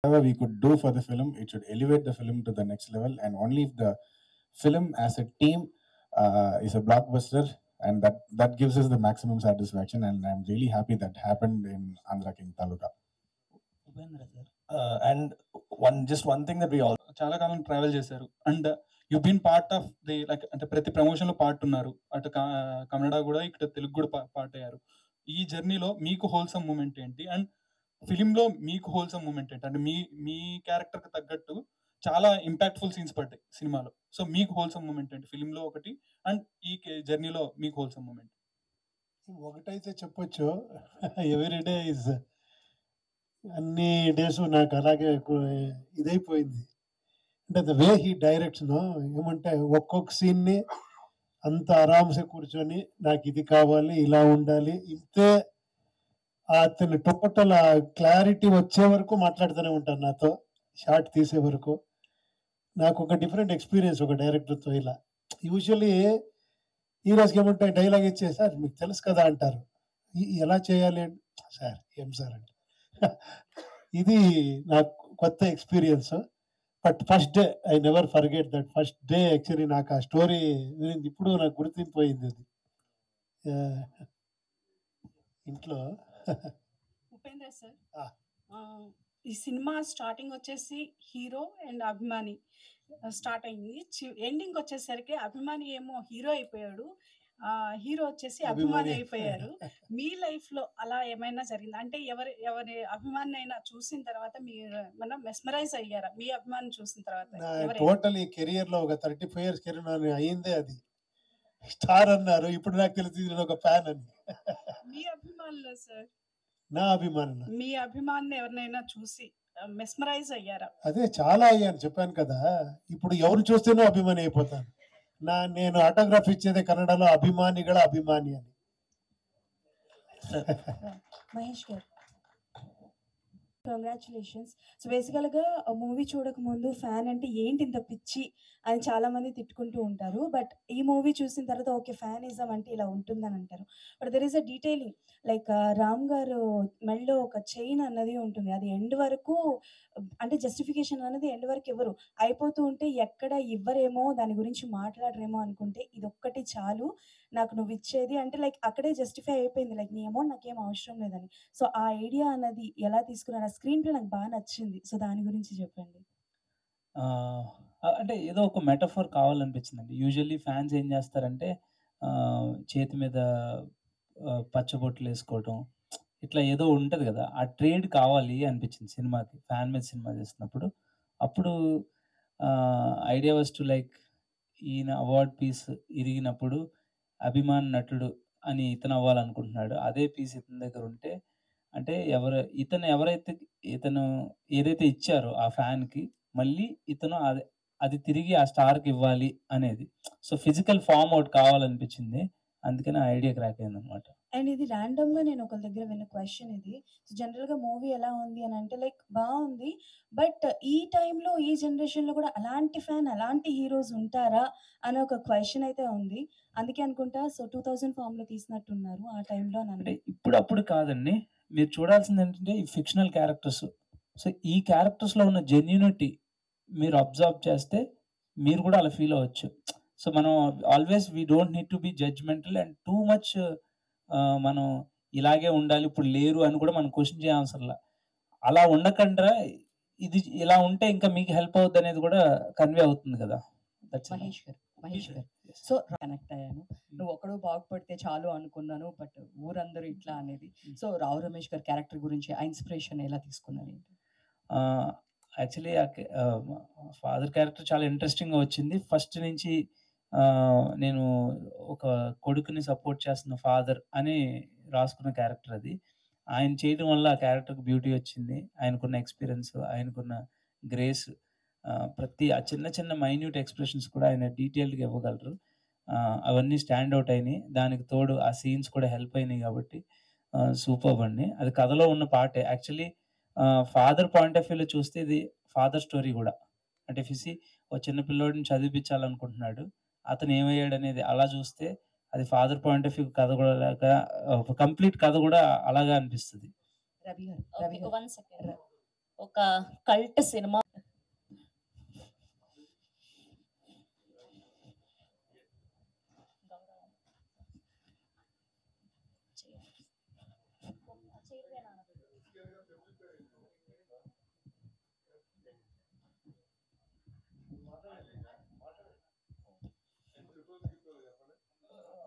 whatever we could do for the film, it should elevate the film to the next level. And only if the film as a team is a blockbuster, and that gives us the maximum satisfaction. And I'm really happy that happened in Andhra King Taluka. And one thing that we all చాలా కాలం travel చేశారు and you been part of the like అంటే ప్రతి promotion లో part ఉన్నారు, అటు కన్నడ కూడా ఇక్కడ తెలుగు కూడా పార్ట్ అయ్యారు. ఈ జర్నీలో మీకు హోల్సమ్ మూమెంట్ ఏంటి అండ్ ఫిలిం లో మీకు హోల్సమ్ మూమెంట్ ఏంటి? అంటే మీ క్యారెక్టర్ కి తగ్గట్టు చాలా ఇంపాక్ట్ఫుల్ సీన్స్ పడ్డాయి సినిమాలో. సో మీకు హోల్సమ్ మూమెంట్ ఏంటి ఫిలిం లో ఒకటి, అండ్ ఈ జర్నీలో మీకు హోల్సమ్ మూమెంట్? ఒకటైతే చెప్పొచ్చు, ఎవ్రీడే ఇస్ అన్ని డేస్ నాకు అలాగే ఇదైపోయింది. అంటే ద వే హీ డైరెక్ట్స్ ఏమంటే ఒక్కొక్క సీన్ని అంత ఆరామ్సే కూర్చొని నాకు ఇది కావాలి, ఇలా ఉండాలి, ఇంతే అతని టోటల్ ఆ క్లారిటీ వచ్చే వరకు మాట్లాడుతూనే ఉంటాను నాతో, షార్ట్ తీసే వరకు. నాకు ఒక డిఫరెంట్ ఎక్స్పీరియన్స్ ఒక డైరెక్టర్తో. ఇలా యూజువల్లీ హీరోస్కి ఏమంటాయి, డైలాగ్ ఇచ్చే సార్ మీకు తెలుసు కదా అంటారు, ఎలా చేయాలి సార్ ఏం సార్ అంటే ఇది నాకు కొత్త experience. But first day I never forget that first day. Actually నాకు ఆ స్టోరీ ఇప్పుడు నాకు గుర్తింపోయింది అది ఇంట్లో. ఉపేంద్ర సార్, ఈ సినిమా స్టార్టింగ్ వచ్చేసి హీరో అండ్ అభిమాని స్టార్ట్ అయింది, ఎండింగ్ వచ్చేసరికి అభిమాని ఏమో హీరో అయిపోయాడు, హీరో వచ్చేసి అభిమాని అయిపోయారు. మీ లైఫ్ లో అలా ఏమైనా జరిగిందా? అంటే ఎవరి అభిమాని అయినా చూసిన తర్వాత మీరు మనం మెస్మరైజ్ అయ్యారా మీ అభిమాని చూసిన తర్వాత? టోటల్ ఈ కెరియర్ లో ఒక 35 years కెరీర్ అయిందే అది. స్టార్ అన్నారు, ఇప్పుడు నాకు తెలిసింది నేను ఒక ఫ్యాన్ అని. మీ అభిమానులు సార్, నా అభిమానులు, మీ అభిమాని ఎవరినైనా చూసి మెస్మరైజ్ అయ్యారా? అదే చాలా అయ్యాను, చెప్పాను కదా. ఇప్పుడు ఎవరు చూస్తేనో అభిమాని అయిపోతాను. నేను ఆటోగ్రాఫ్ ఇచ్చేదే కన్నడలో అభిమానిಗಳ అభిమాని అని. మహేష్ గారు, కంగ్రాచులేషన్స్. సో బేసికల్గా మూవీ చూడక ముందు ఫ్యాన్ అంటే ఏంటి ఇంత పిచ్చి అని చాలా మంది తిట్టుకుంటూ ఉంటారు. బట్ ఈ మూవీ చూసిన తర్వాత ఓకే ఫ్యానిజం అంటే ఇలా ఉంటుందని అంటారు. But there is a detailing, like Ram గారు మెడలో ఒక చైన్ అన్నది ఉంటుంది, అది ఎండ్ వరకు అంటే జస్టిఫికేషన్ అనేది ఎండ్ వరకు ఇవ్వరు, అయిపోతూ ఉంటే ఎక్కడ ఇవ్వరేమో దాని గురించి మాట్లాడరేమో అనుకుంటే ఇదొక్కటి చాలు నాకు నువ్వు ఇచ్చేది అంటే లైక్ అక్కడే జస్టిఫై అయిపోయింది, లైక్ నీ అమౌంట్ నాకేం అవసరం లేదని. సో ఆ ఐడియా అన్నది ఎలా తీసుకున్నారు? ఆ స్క్రీన్ ప్లే నాకు బాగా నచ్చింది, సో దాని గురించి చెప్పండి. అంటే ఏదో ఒక మెటఫోర్ కావాలనిపించిందండి. యూజువల్లీ ఫ్యాన్స్ ఏం చేస్తారంటే చేతి మీద పచ్చబొట్లు వేసుకోవటం ఇట్లా ఏదో ఉంటుంది కదా, ఆ ట్రేడ్ కావాలి అనిపించింది సినిమాకి. ఫ్యాన్ మీద సినిమా చేస్తున్నప్పుడు అప్పుడు ఐడియా వాస్ టు లైక్ ఈయన అవార్డ్ పీస్ ఇరిగినప్పుడు అభిమాన్ నటుడు అని ఇతను అవ్వాలనుకుంటున్నాడు, అదే పీస్ ఇతని దగ్గర ఉంటే అంటే ఇతను ఏదైతే ఇచ్చారో ఆ ఫ్యాన్కి మళ్ళీ ఇతను అది తిరిగి ఆ స్టార్కి ఇవ్వాలి అనేది. సో ఫిజికల్ ఫామ్ అవుట్ కావాలనిపించింది, అందుకని ఆ ఐడియా క్రాక్ అయింది అనమాట. అండ్ ఇది ర్యాండమ్గా నేను ఒకరి దగ్గర విన్న క్వశ్చన్ ఇది. సో జనరల్గా మూవీ ఎలా ఉంది అని అంటే లైక్ బాగుంది, బట్ ఈ టైంలో ఈ జనరేషన్లో కూడా అలాంటి ఫ్యాన్ అలాంటి హీరోస్ ఉంటారా అనే ఒక క్వశ్చన్ అయితే ఉంది. అందుకే అనుకుంటా సో 2000 ఫామ్లో తీసినట్టున్నారు ఆ టైంలో. అంటే ఇప్పుడు కాదండి, మీరు చూడాల్సింది ఏంటంటే ఈ ఫిక్షనల్ క్యారెక్టర్స్. సో ఈ క్యారెక్టర్స్లో ఉన్న జెన్యూనిటీ మీరు అబ్జర్వ్ చేస్తే మీరు కూడా అలా ఫీల్ అవ్వచ్చు. సో మనం always we don't need to be judgemental and too much మనం ఇలాగే ఉండాలి ఇప్పుడు లేరు అని కూడా మనం క్వశ్చన్ చేయవసరంలా. అలా ఉండకుండా ఇది ఇలా ఉంటే ఇంకా మీకు హెల్ప్ అవుతుంది అనేది కూడా కన్వే అవుతుంది కదా. మహేష్ గారు సో కనెక్ట్ అయ్యాను, నువ్వు ఒకడు బాగుపడితే చాలు అనుకున్నాను, బట్ ఊరందరూ ఇట్లా అనేది. సో రావు రమేష్ గారి క్యారెక్టర్ గురించి ఆ ఇన్స్పిరేషన్ ఎలా తీసుకున్నారు? యాక్చువల్లీ ఫాదర్ క్యారెక్టర్ చాలా ఇంట్రెస్టింగ్గా వచ్చింది. ఫస్ట్ నుంచి నేను ఒక కొడుకుని సపోర్ట్ చేస్తున్న ఫాదర్ అని రాసుకున్న క్యారెక్టర్ అది. ఆయన చేయడం వల్ల ఆ క్యారెక్టర్కి బ్యూటీ వచ్చింది, ఆయనకున్న ఎక్స్పీరియన్స్, ఆయనకున్న గ్రేస్, ప్రతి ఆ చిన్న చిన్న మైన్యూట్ ఎక్స్ప్రెషన్స్ కూడా ఆయన డీటెయిల్డ్గా ఇవ్వగలరు. అవన్నీ స్టాండ్ అవుట్ అయినాయి, దానికి తోడు ఆ సీన్స్ కూడా హెల్ప్ అయినాయి కాబట్టి సూపర్బ్ అండి. అది కథలో ఉన్న పార్టే. యాక్చువల్లీ ఫాదర్ పాయింట్ ఆఫ్ వ్యూలో చూస్తే ఇది ఫాదర్ స్టోరీ కూడా. అంటే ఫిసి ఒక చిన్న పిల్లోడిని చదివించాలనుకుంటున్నాడు, అతను ఏమయ్యాడు అనేది అలా చూస్తే అది ఫాదర్ పాయింట్ ఆఫ్ వ్యూ కథ కూడా కంప్లీట్ కథ కూడా అలాగా అనిపిస్తుంది. రవి గారు ఒక కల్ట్ సినిమా.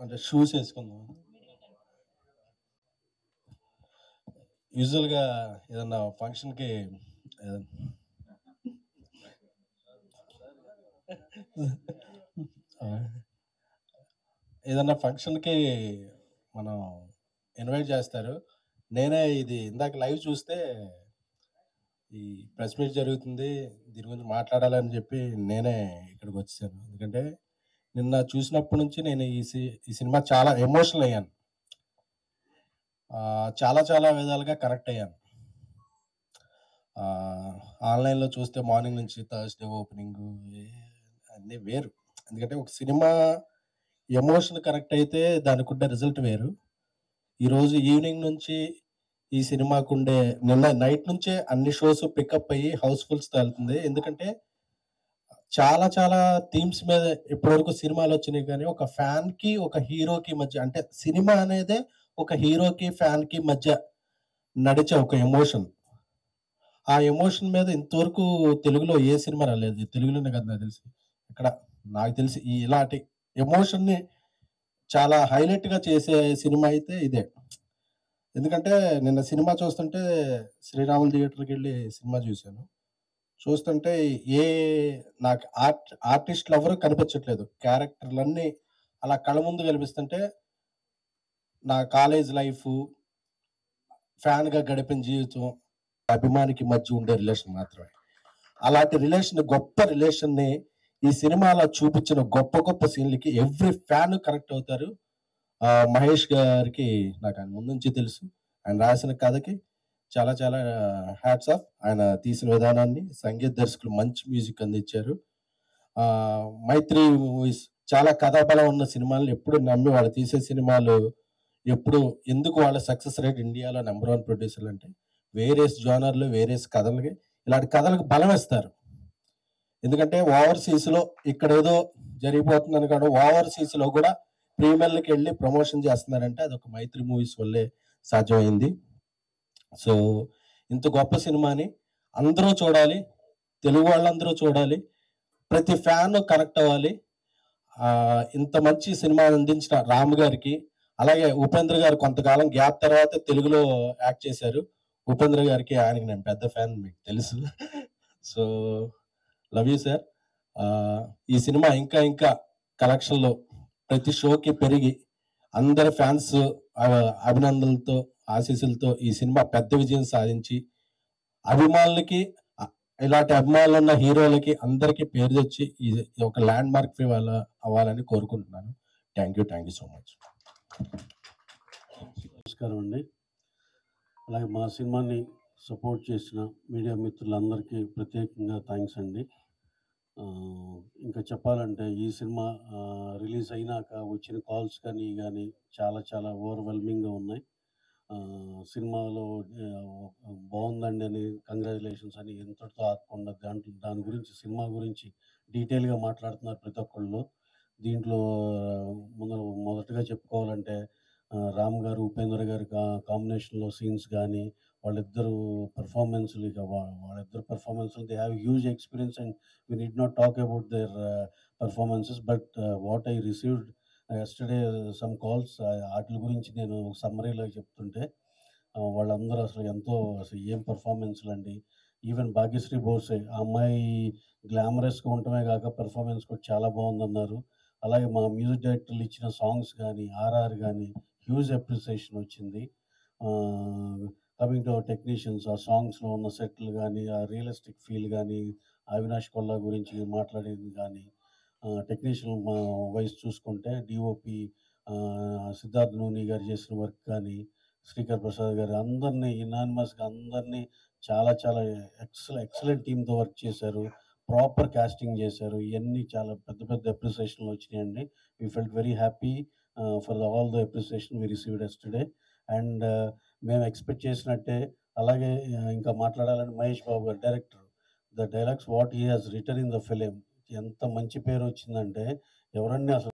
అంటే షూస్ వేసుకుందాం. యూజువల్గా ఏదన్నా ఫంక్షన్కి ఏదన్నా ఫంక్షన్కి మనం ఇన్వైట్ చేస్తారు. నేనే ఇది ఇందాక లైవ్ చూస్తే ఈ ప్రెస్ మీట్ జరుగుతుంది, దీని గురించి మాట్లాడాలని చెప్పి నేనే ఇక్కడికి వచ్చాను. ఎందుకంటే నిన్న చూసినప్పటి నుంచి నేను ఈ సినిమా చాలా ఎమోషనల్ అయ్యాను. చాలా చాలా విధాలుగా కనెక్ట్ అయ్యాను. ఆన్లైన్లో చూస్తే మార్నింగ్ నుంచి థర్స్డే ఓపెనింగ్ అన్నీ వేరు. ఎందుకంటే ఒక సినిమా ఎమోషన్ కనెక్ట్ అయితే దానికి ఉండే రిజల్ట్ వేరు. ఈరోజు ఈవినింగ్ నుంచి ఈ సినిమాకు ఉండే నిన్న నైట్ నుంచే అన్ని షోస్ పికప్ అయ్యి హౌస్ఫుల్స్ వెళ్తుంది. ఎందుకంటే చాలా చాలా థీమ్స్ మీద ఇప్పటివరకు సినిమాలు వచ్చినాయి, కానీ ఒక ఫ్యాన్కి ఒక హీరోకి మధ్య, అంటే సినిమా అనేదే ఒక హీరోకి ఫ్యాన్కి మధ్య నడిచే ఒక ఎమోషన్. ఆ ఎమోషన్ మీద ఇంతవరకు తెలుగులో ఏ సినిమా రాలేదు. తెలుగులోనే కదా నాకు తెలిసి, ఇక్కడ నాకు తెలిసి ఇలాంటి ఎమోషన్ని చాలా హైలైట్గా చేసే సినిమా అయితే ఇదే. ఎందుకంటే నిన్న సినిమా చూస్తుంటే శ్రీరాములు థియేటర్కి వెళ్ళి సినిమా చూశాను. చూస్తుంటే నాకు ఆర్టిస్టులు ఎవరు కనిపించట్లేదు. క్యారెక్టర్లన్నీ అలా కళ్ళ ముందు కనిపిస్తుంటే నా కాలేజ్ లైఫ్, ఫ్యాన్గా గడిపిన జీవితం, అభిమానికి మధ్య ఉండే రిలేషన్ మాత్రమే. అలాంటి రిలేషన్, గొప్ప రిలేషన్ని ఈ సినిమాలో చూపించిన గొప్ప గొప్ప సీన్లకి ఎవ్రీ ఫ్యాన్ కనెక్ట్ అవుతారు. మహేష్ గారికి నాకు ఆయన ముందు నుంచి తెలుసు. ఆయన రాసిన కథకి చాలా చాలా హ్యాట్స్ ఆఫ్. ఆయన తీసిన విధానాన్ని, సంగీత దర్శకులు మంచి మ్యూజిక్ అందించారు. మైత్రి మూవీస్ చాలా కథాబలం ఉన్న సినిమాలను ఎప్పుడు నమ్మి వాళ్ళు తీసే సినిమాలు ఎప్పుడు, ఎందుకు వాళ్ళ సక్సెస్ రేట్ ఇండియాలో నెంబర్ 1 ప్రొడ్యూసర్లు అంటే వేరియస్ జోనర్లు, వేరియస్ కథలకి ఇలాంటి కథలకు బలం ఇస్తారు. ఎందుకంటే ఓవర్సీస్లో ఇక్కడ ఏదో జరిగిపోతుందని కాదు, ఓవర్సీస్లో కూడా ప్రీమియర్లకి వెళ్ళి ప్రమోషన్ చేస్తున్నారంటే అదొక మైత్రి మూవీస్ వల్లే సాధ్యమైంది. సో ఇంత గొప్ప సినిమాని అందరూ చూడాలి, తెలుగు వాళ్ళందరూ చూడాలి, ప్రతి ఫ్యాన్ కనెక్ట్ అవ్వాలి. ఇంత మంచి సినిమా అందించిన రామ్ గారికి, అలాగే ఉపేంద్ర గారు కొంతకాలం గ్యాప్ తర్వాత తెలుగులో యాక్ట్ చేశారు. ఉపేంద్ర గారికి, ఆయనకి నేను పెద్ద ఫ్యాన్, మీకు తెలుసు. So love you sir. ఈ సినిమా ఇంకా ఇంకా కలెక్షన్లో ప్రతి షోకి పెరిగి అందరి ఫ్యాన్స్ అభినందనలతో, ఆశీస్సులతో ఈ సినిమా పెద్ద విజయం సాధించి అభిమానులకి, ఇలాంటి అభిమానులు ఉన్న హీరోలకి అందరికీ పేరు తెచ్చి ఇది ఒక ల్యాండ్ మార్క్ ఫిల్మ్ అవ్వాలని కోరుకుంటున్నాను. Thank you so much. నమస్కారం అండి. అలాగే మా సినిమాని సపోర్ట్ చేసిన మీడియా మిత్రులందరికీ ప్రత్యేకంగా థ్యాంక్స్ అండి. ఇంకా చెప్పాలంటే ఈ సినిమా రిలీజ్ అయినాక వచ్చిన కాల్స్ కానీ చాలా చాలా ఓవర్వెల్మింగ్గా ఉన్నాయి. సినిమాలో బాగుందండి అని, కంగ్రాచులేషన్స్ అని ఎంతటితో ఆగకుండా దాని గురించి, సినిమా గురించి డీటెయిల్గా మాట్లాడుతున్నారు ప్రతి ఒక్కళ్ళు. దీంట్లో మొదటగా చెప్పుకోవాలంటే రామ్ గారు, ఉపేంద్ర గారి కాంబినేషన్లో సీన్స్ కానీ, వాళ్ళిద్దరు పర్ఫార్మెన్స్లు, ఇక వాళ్ళిద్దరు పర్ఫార్మెన్స్లు, they have huge experience and we need not talk about their performances. But what I received yesterday some calls, వాటి గురించి నేను సమ్మరీలో చెప్తుంటే వాళ్ళందరూ అసలు ఏం పర్ఫార్మెన్స్లు అండి. ఈవెన్ భాగ్యశ్రీ బోర్సే, ఆ అమ్మాయి గ్లామరస్గా ఉండటమే కాక పర్ఫార్మెన్స్ కూడా చాలా బాగుందన్నారు. అలాగే మా మ్యూజిక్ డైరెక్టర్లు ఇచ్చిన సాంగ్స్ కానీ, ఆర్ఆర్ కానీ హ్యూజ్ అప్రిసియేషన్ వచ్చింది. కమింగ్ టు అవర్ టెక్నీషియన్స్, ఆ సాంగ్స్లో ఉన్న సెట్లు కానీ, ఆ రియలిస్టిక్ ఫీల్ కానీ, అవినాష్ కొల్లా గురించి మాట్లాడేది కానీ, టెక్నీషియన్ వైస్ చూసుకుంటే డిఓపి సిద్ధార్థ్ నూని గారు చేసిన వర్క్ కానీ, శ్రీకర్ ప్రసాద్ గారు, అందరినీ యునానిమస్గా అందరినీ చాలా చాలా ఎక్సలెంట్ టీమ్తో వర్క్ చేశారు. ప్రాపర్ కాస్టింగ్ చేశారు. ఇవన్నీ చాలా పెద్ద పెద్ద అప్రిసియేషన్లు వచ్చినాయండి. We felt very happy for all the appreciation we received yesterday. And మేము ఎక్స్పెక్ట్ చేసినట్టే అలాగే ఇంకా మాట్లాడాలని మహేష్ బాబు గారు director, the dialogues what he has return in the film ఎంత మంచి పేరు వచ్చిందంటే ఎవరన్నీ అసలు